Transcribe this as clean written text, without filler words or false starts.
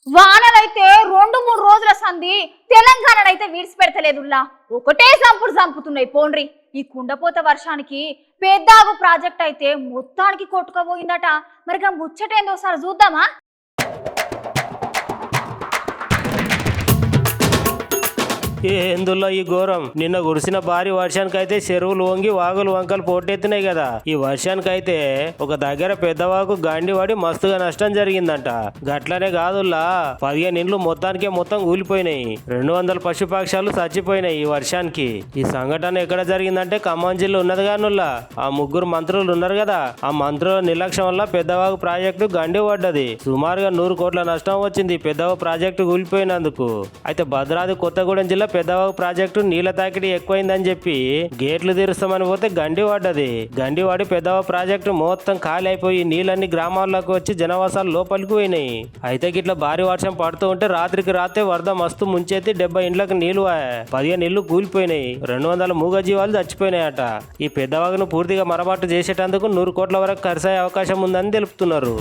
వానలైతే 2-3 రోజుల సంధి తెలంగాణనైతే విడిచిపెడతలేదుల్లా. ఒకటే సంపుడు సంపుతున్నాయి పోండ్రి. ఈ కుండపోత వర్షానికి పెద్దాగు ప్రాజెక్ట్ అయితే మొత్తానికి కొట్టుకోబోయిందట. మరిగా ముచ్చటేందో సార్ చూద్దామా? ఎందులో ఈ ఘోరం? నిన్న కురిసిన భారీ వర్షానికైతే చెరువులు వంగి వాగులు వంకలు పోటెత్తినాయి కదా. ఈ వర్షానికైతే ఒక దగ్గర పెద్దవాకు గండివాడి మస్తుగా నష్టం జరిగిందంట. గట్లనే కాదుల్లా 15 ఇండ్లు మొత్తం కూలిపోయినాయి. 200 పశుపక్షాలు చచ్చిపోయినాయి ఈ వర్షానికి. ఈ సంఘటన ఎక్కడ జరిగిందంటే ఖమ్మం జిల్లా ఉన్నది కానుల్లా. ఆ 3 మంత్రులు ఉన్నారు కదా, ఆ మంత్రుల నిర్లక్ష్యం వల్ల పెద్దవాగు ప్రాజెక్టు గండి పడ్డది. సుమారుగా 100 కోట్ల నష్టం వచ్చింది పెద్దవాగు ప్రాజెక్టు కూలిపోయినందుకు. అయితే భద్రాద్రి కొత్తగూడెం జిల్లా పెద్దవాగు ప్రాజెక్టు నీళ్ల తాకిడి ఎక్కువైందని చెప్పి గేట్లు తీరుస్తామని పోతే గండి పడ్డది. గండి వాడి పెద్దవాగు ప్రాజెక్టు మొత్తం ఖాళీ అయిపోయి నీళ్ళన్ని గ్రామాల్లోకి వచ్చి జనవాసాలు లోపలికి పోయినాయి. అయితే గిట్ల భారీ వర్షం పడుతూ ఉంటే రాత్రికి రాత్రే వరద మస్తు ముంచెత్తి 70 ఇండ్లకు నీళ్లు 15 ఇళ్లు కూలిపోయినాయి. 200 మూగజీవాలు చచ్చిపోయినాయట. ఈ పెద్దవాగును పూర్తిగా మరమ్మతు చేసేటందుకు 100 కోట్ల వరకు ఖర్చయ్యే అవకాశం ఉందని తెలుపుతున్నారు.